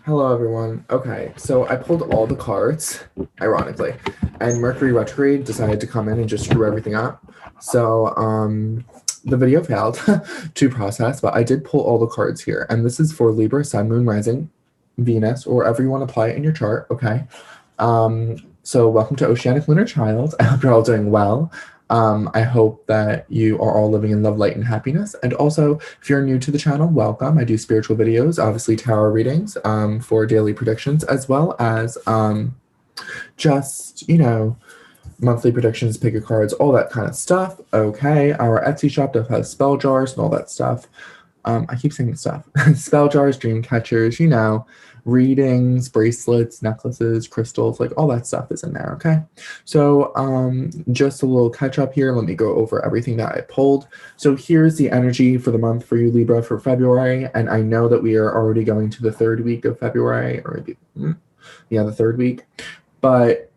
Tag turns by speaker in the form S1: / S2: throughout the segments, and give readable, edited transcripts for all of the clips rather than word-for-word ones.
S1: Hello, everyone. Okay, so I pulled all the cards, ironically, and Mercury retrograde decided to come in and just screw everything up. So, the video failed to process, but I did pull all the cards here, and this is for Libra, Sun, Moon, Rising, Venus, or wherever you want to apply it in your chart. Okay. So welcome to Oceanic Lunar Child. I hope you're all doing well. I hope that you are all living in love, light, and happiness. And also, if you're new to the channel, welcome. I do spiritual videos, obviously tarot readings for daily predictions, as well as just, monthly predictions, pick your cards, all that kind of stuff. Okay, our Etsy shop does have spell jars and all that stuff. I keep saying stuff. Spell jars, dream catchers, readings, bracelets, necklaces, crystals, like all that stuff is in there, okay? So just a little catch up here. Let me go over everything that I pulled. So here's the energy for the month for you, Libra, for February. And I know that we are already going to the third week of February, or maybe, the third week, or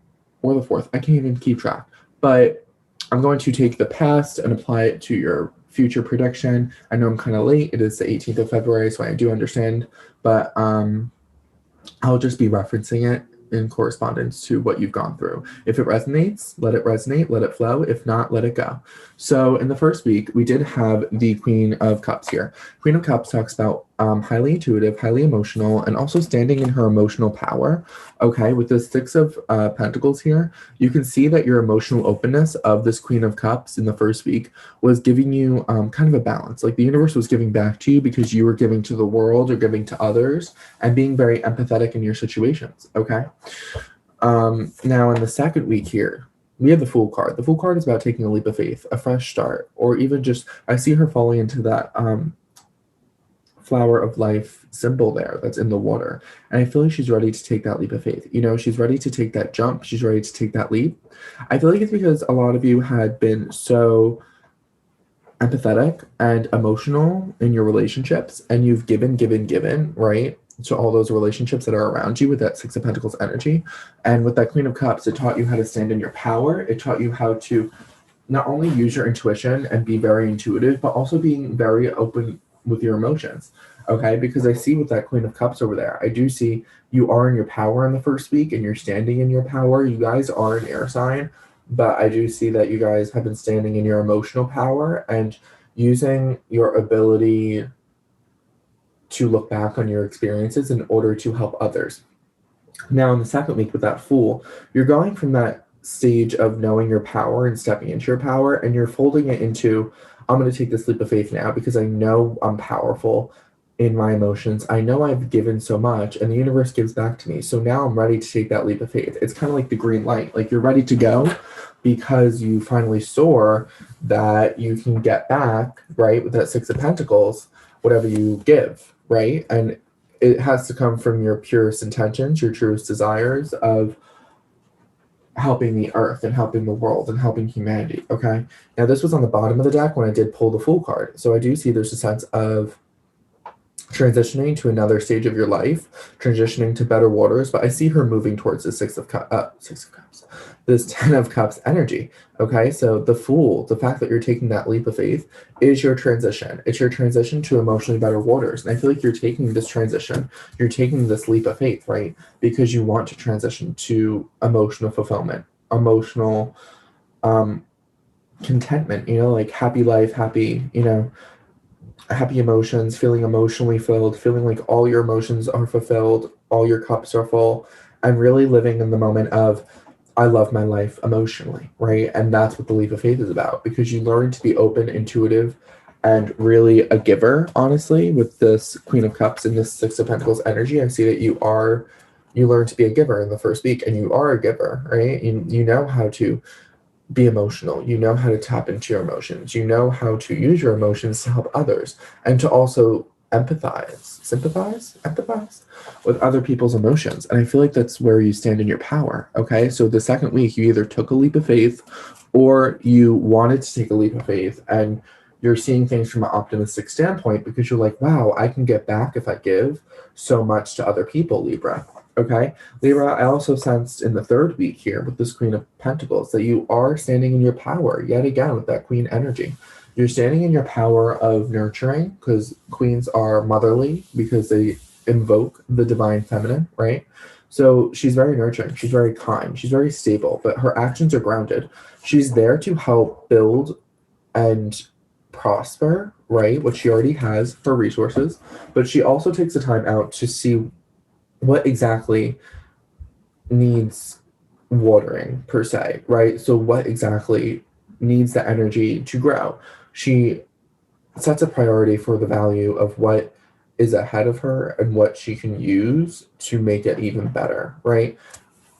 S1: the fourth. I can't even keep track. But I'm going to take the past and apply it to your future prediction. I know I'm kind of late. It is the 18th of February, so I do understand. But I'll just be referencing it in correspondence to what you've gone through. If it resonates, let it flow. If not, let it go. So in the first week, we did have the Queen of Cups here. Queen of Cups talks about highly intuitive, highly emotional, and also standing in her emotional power. Okay, with the Six of Pentacles here, you can see that your emotional openness of this Queen of Cups in the first week was giving you kind of a balance. Like the universe was giving back to you because you were giving to the world or giving to others and being very empathetic in your situations, okay? Now in the second week here, we have the Fool card. The Fool card is about taking a leap of faith, a fresh start, or even just, I see her falling into that flower of life symbol there that's in the water. And I feel like she's ready to take that leap of faith. She's ready to take that jump. She's ready to take that leap. I feel like it's because a lot of you had been so empathetic and emotional in your relationships, and you've given, right? To all those relationships that are around you with that Six of Pentacles energy. And with that Queen of Cups, it taught you how to stand in your power. It taught you how to not only use your intuition and be very intuitive, but also being very open with your emotions, okay? Because I see with that Queen of Cups over there, I do see you are in your power in the first week and you're standing in your power. You guys are an air sign, but I do see that you guys have been standing in your emotional power and using your ability to look back on your experiences in order to help others. Now in the second week with that Fool, you're going from that stage of knowing your power and stepping into your power, and you're folding it into, I'm going to take this leap of faith now because I know I'm powerful in my emotions. I know I've given so much and the universe gives back to me. So now I'm ready to take that leap of faith. It's kind of like the green light. Like you're ready to go because you finally saw that you can get back, right, with that Six of Pentacles, whatever you give, right? And it has to come from your purest intentions, your truest desires of helping the earth and helping the world and helping humanity, okay? Now, this was on the bottom of the deck when I did pull the Fool card. So I do see there's a sense of transitioning to another stage of your life, transitioning to better waters, but I see her moving towards the Six of Cups, this Ten of Cups energy, okay? So the Fool, the fact that you're taking that leap of faith is your transition. It's your transition to emotionally better waters. And I feel like you're taking this transition, you're taking this leap of faith, right? Because you want to transition to emotional fulfillment, emotional contentment, like happy life, happy, happy emotions, feeling emotionally filled, feeling like all your emotions are fulfilled, all your cups are full, and really living in the moment of, I love my life emotionally, right? And that's what the leap of faith is about, because you learn to be open, intuitive, and really a giver, honestly, with this Queen of Cups and this Six of Pentacles energy. I see that you learn to be a giver in the first week, and you are a giver, right? You know how to be emotional. You know how to tap into your emotions. You know how to use your emotions to help others and to also empathize with other people's emotions. And I feel like that's where you stand in your power, okay? So the second week, you either took a leap of faith or you wanted to take a leap of faith, and you're seeing things from an optimistic standpoint because you're like, wow, I can get back if I give so much to other people, Libra. Okay, Libra, I also sensed in the third week here with this Queen of Pentacles that you are standing in your power yet again with that Queen energy. You're standing in your power of nurturing, because queens are motherly, because they invoke the divine feminine, right? So she's very nurturing, she's very kind, she's very stable, but her actions are grounded. She's there to help build and prosper, right? What she already has, her resources, but she also takes the time out to see what exactly needs watering per se, right? So what exactly needs the energy to grow? She sets a priority for the value of what is ahead of her and what she can use to make it even better, right?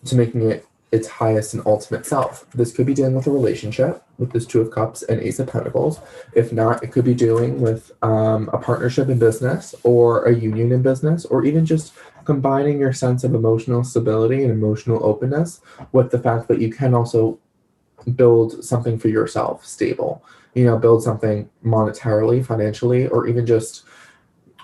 S1: To making it its highest and ultimate self. This could be dealing with a relationship with this Two of Cups and Ace of Pentacles. If not, it could be dealing with a partnership in business or a union in business, or even just combining your sense of emotional stability and emotional openness with the fact that you can also build something for yourself stable, build something monetarily, financially, or even just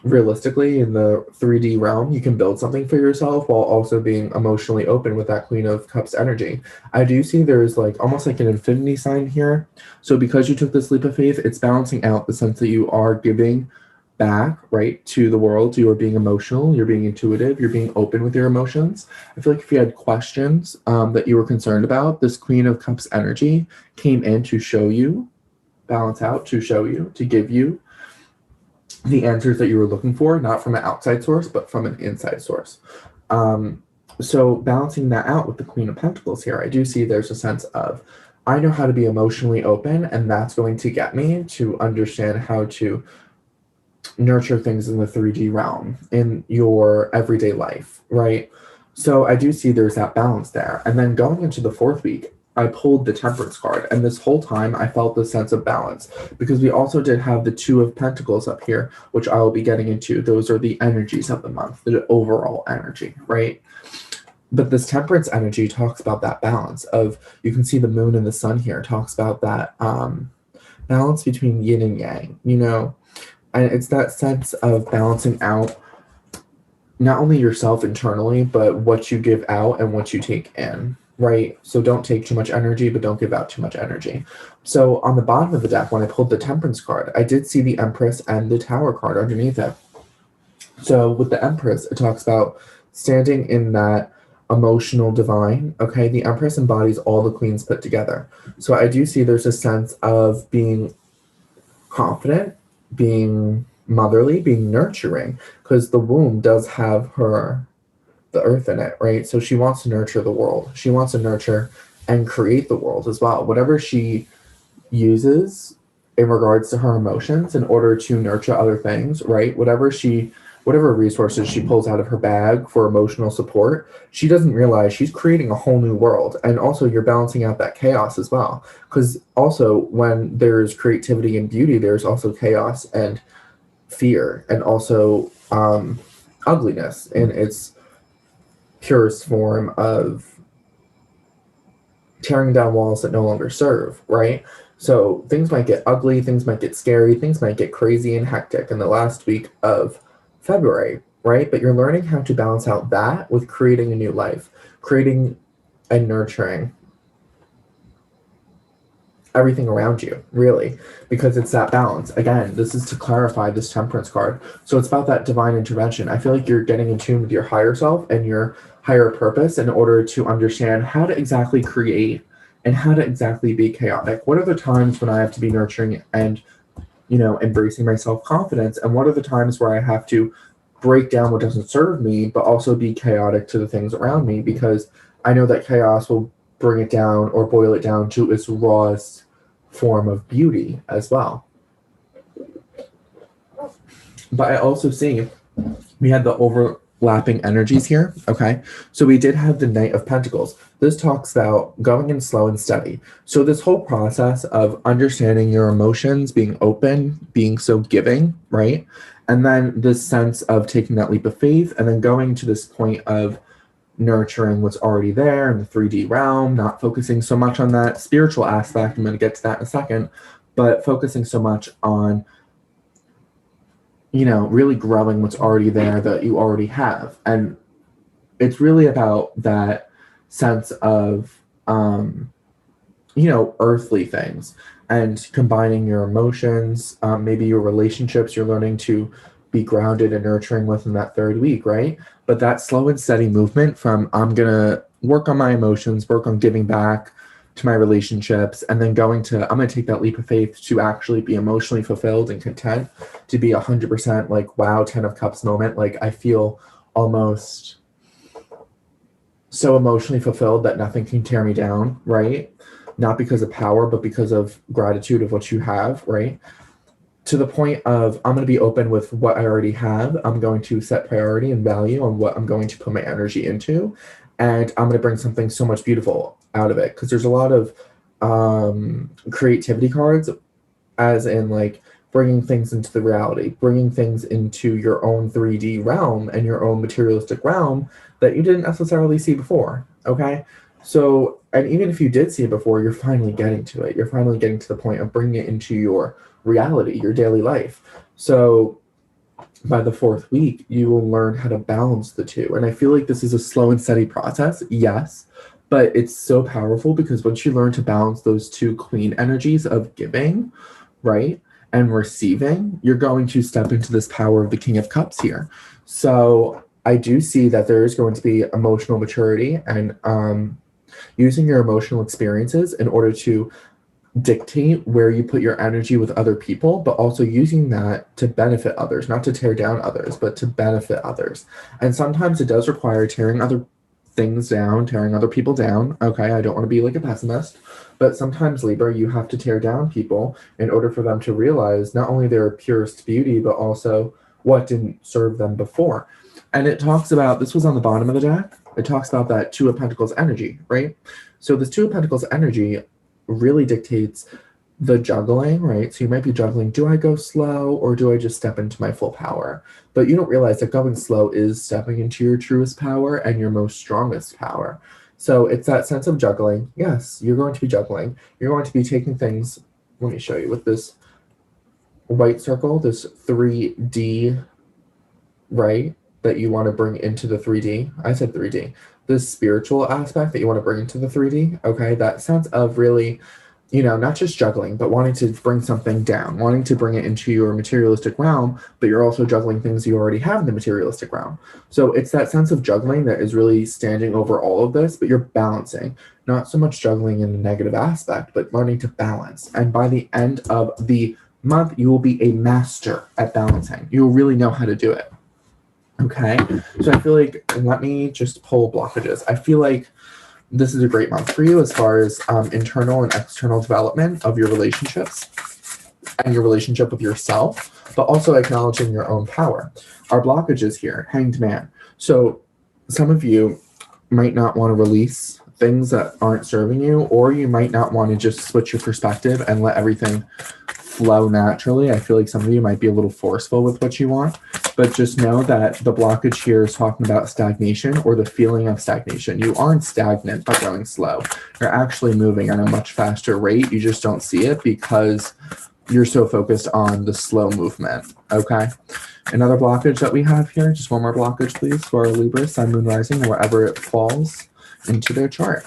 S1: realistically in the 3D realm. You can build something for yourself while also being emotionally open with that Queen of Cups energy. I do see there's like almost like an infinity sign here. So because you took this leap of faith, it's balancing out the sense that you are giving back, right, to the world. You are being emotional, you're being intuitive, you're being open with your emotions. I feel like if you had questions that you were concerned about, this Queen of Cups energy came in to show you, balance out, to show you, to give you the answers that you were looking for, not from an outside source, but from an inside source. So balancing that out with the Queen of Pentacles here, I do see there's a sense of, I know how to be emotionally open, and that's going to get me to understand how to nurture things in the 3D realm in your everyday life, right? So I do see there's that balance there. And then going into the fourth week, I pulled the Temperance card, and this whole time I felt the sense of balance, because we also did have the Two of Pentacles up here, which I will be getting into. Those are the energies of the month, the overall energy, right? But this Temperance energy talks about that balance of, you can see the moon and the sun here, talks about that balance between yin and yang, and it's that sense of balancing out not only yourself internally, but what you give out and what you take in, right? So don't take too much energy, but don't give out too much energy. So on the bottom of the deck, when I pulled the Temperance card, I did see the Empress and the Tower card underneath it. So with the Empress, it talks about standing in that emotional divine, okay? The Empress embodies all the queens put together. So I do see there's a sense of being confident, being motherly, being nurturing, because the womb does have the earth in it, right? So she wants to nurture the world. She wants to nurture and create the world as well. Whatever she uses in regards to her emotions in order to nurture other things, right? Whatever resources she pulls out of her bag for emotional support, she doesn't realize she's creating a whole new world. And also you're balancing out that chaos as well. Because also when there's creativity and beauty, there's also chaos and fear, and also ugliness in its purest form of tearing down walls that no longer serve, right? So things might get ugly, things might get scary, things might get crazy and hectic in the last week of February, right? But you're learning how to balance out that with creating a new life, creating and nurturing everything around you, really, because it's that balance. Again, this is to clarify this Temperance card. So it's about that divine intervention. I feel like you're getting in tune with your higher self and your higher purpose in order to understand how to exactly create and how to exactly be chaotic. What are the times when I have to be nurturing and embracing my self-confidence, and what are the times where I have to break down what doesn't serve me, but also be chaotic to the things around me, because I know that chaos will bring it down or boil it down to its rawest form of beauty as well. But I also see we had the overlapping energies here, okay? So we did have the Knight of Pentacles. This talks about going in slow and steady. So this whole process of understanding your emotions, being open, being so giving, right? And then this sense of taking that leap of faith, and then going to this point of nurturing what's already there in the 3D realm, not focusing so much on that spiritual aspect. I'm going to get to that in a second, but focusing so much on really growing what's already there that you already have. And it's really about that sense of, earthly things and combining your emotions, maybe your relationships. You're learning to be grounded and nurturing within that 3rd week, right? But that slow and steady movement from I'm going to work on my emotions, work on giving back to my relationships, and then I'm going to take that leap of faith to actually be emotionally fulfilled and content, to be 100% like, wow, 10 of Cups moment. Like, I feel almost so emotionally fulfilled that nothing can tear me down, right? Not because of power, but because of gratitude of what you have, right? To the point of I'm going to be open with what I already have. I'm going to set priority and value on what I'm going to put my energy into. And I'm going to bring something so much beautiful out of it. Because there's a lot of creativity cards, as in like bringing things into the reality, bringing things into your own 3D realm and your own materialistic realm that you didn't necessarily see before, okay? So, and even if you did see it before, you're finally getting to it. You're finally getting to the point of bringing it into your reality, your daily life. So by the 4th week, you will learn how to balance the two. And I feel like this is a slow and steady process, yes, but it's so powerful because once you learn to balance those two queen energies of giving, right, and receiving, you're going to step into this power of the King of Cups here. So I do see that there is going to be emotional maturity and using your emotional experiences in order to dictate where you put your energy with other people, but also using that to benefit others, not to tear down others, but to benefit others. And sometimes it does require tearing other things down, tearing other people down. Okay, I don't want to be like a pessimist, but sometimes, Libra, you have to tear down people in order for them to realize not only their purest beauty, but also what didn't serve them before. And it talks about, this was on the bottom of the deck, it talks about that 2 of Pentacles energy, right? So this 2 of Pentacles energy really dictates the juggling, right? So you might be juggling, do I go slow or do I just step into my full power? But you don't realize that going slow is stepping into your truest power and your most strongest power. So it's that sense of juggling. Yes, you're going to be juggling. You're going to be taking things, let me show you with this white circle, this 3D, right, that you want to bring into the 3D. I said 3D. This spiritual aspect that you want to bring into the 3D, okay? That sense of really, you know, not just juggling, but wanting to bring something down, wanting to bring it into your materialistic realm, but you're also juggling things you already have in the materialistic realm. So it's that sense of juggling that is really standing over all of this, but you're balancing. Not so much juggling in a negative aspect, but learning to balance. And by the end of the month, you will be a master at balancing. You'll really know how to do it. Okay, so I feel like, let me just pull blockages. I feel like this is a great month for you as far as internal and external development of your relationships and your relationship with yourself, but also acknowledging your own power. Our blockages here, Hanged Man. So some of you might not want to release things that aren't serving you, or you might not want to just switch your perspective and let everything flow naturally. I feel like some of you might be a little forceful with what you want, but just know that the blockage here is talking about stagnation or the feeling of stagnation. You aren't stagnant by going slow. You're actually moving at a much faster rate. You just don't see it because you're so focused on the slow movement, okay? Another blockage that we have here, just one more blockage, please, for our Libra, Sun, Moon, Rising, wherever it falls into their chart.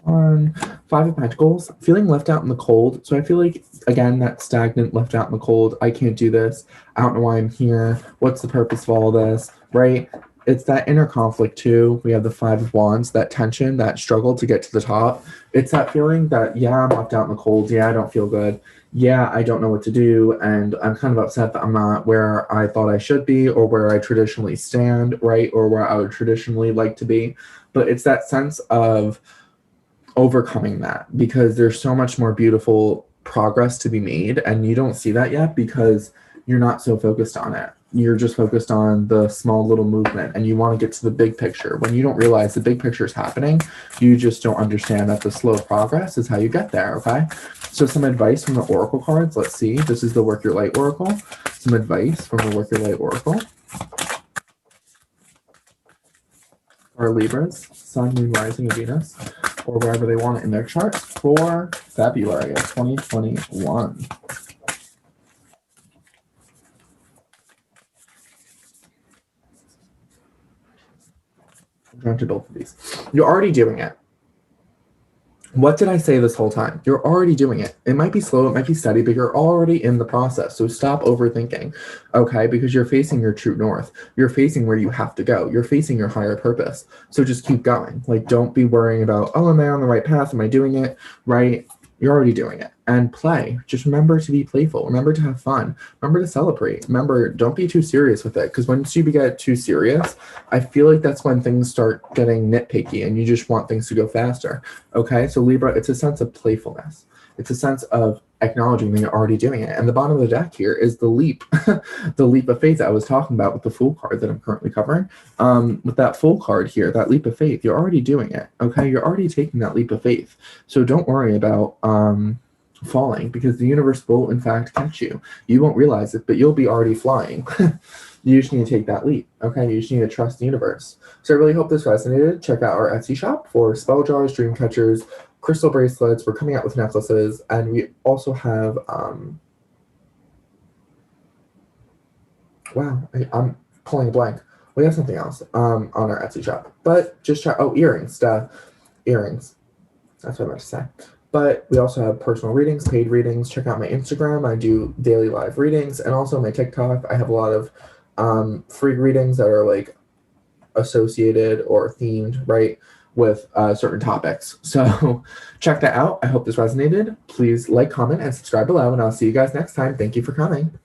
S1: On 5 of Pentacles, feeling left out in the cold. So I feel like, again, that stagnant, left out in the cold. I can't do this. I don't know why I'm here. What's the purpose of all this, right? It's that inner conflict too. We have the 5 of Wands, that tension, that struggle to get to the top. It's that feeling that, yeah, I'm left out in the cold. Yeah, I don't feel good. Yeah, I don't know what to do. And I'm kind of upset that I'm not where I thought I should be or where I traditionally stand, right? Or where I would traditionally like to be. But it's that sense of overcoming that, because there's so much more beautiful progress to be made, and you don't see that yet because you're not so focused on it. You're just focused on the small little movement, and you want to get to the big picture. When you don't realize the big picture is happening, you just don't understand that the slow progress is how you get there, okay? So some advice from the Oracle cards. Let's see. This is the Work Your Light Oracle. Some advice from the Work Your Light Oracle. Or Libras, Sun, Moon, Rising, and Venus, or wherever they want it in their chart for February of 2021. I'm trying to build these. You're already doing it. What did I say this whole time? You're already doing it. It might be slow, it might be steady, but you're already in the process. So stop overthinking, okay? Because you're facing your true north. You're facing where you have to go. You're facing your higher purpose. So just keep going. Like, don't be worrying about, oh, am I on the right path? Am I doing it right? You're already doing it. And play. Just remember to be playful. Remember to have fun. Remember to celebrate. Remember, don't be too serious with it. Because once you get too serious, I feel like that's when things start getting nitpicky and you just want things to go faster. Okay, so Libra, it's a sense of playfulness. It's a sense of acknowledging that you're already doing it. And the bottom of the deck here is the leap, the leap of faith that I was talking about with the Fool card that I'm currently covering. With that Fool card here, that leap of faith, you're already doing it. Okay, you're already taking that leap of faith. So don't worry about falling, because the universe will in fact catch you. You won't realize it, but you'll be already flying. You just need to take that leap. Okay, you just need to trust the universe. So I really hope this resonated. Check out our Etsy shop for spell jars, dream catchers, crystal bracelets. We're coming out with necklaces, and we also have wow, I'm pulling a blank. We have something else on our Etsy shop, but just try. Oh, earrings, earrings. That's what I meant to say. But we also have personal readings, paid readings. Check out my Instagram. I do daily live readings, and also my TikTok. I have a lot of free readings that are like associated or themed, right, with certain topics. So check that out. I hope this resonated. Please like, comment, and subscribe below, and I'll see you guys next time. Thank you for coming.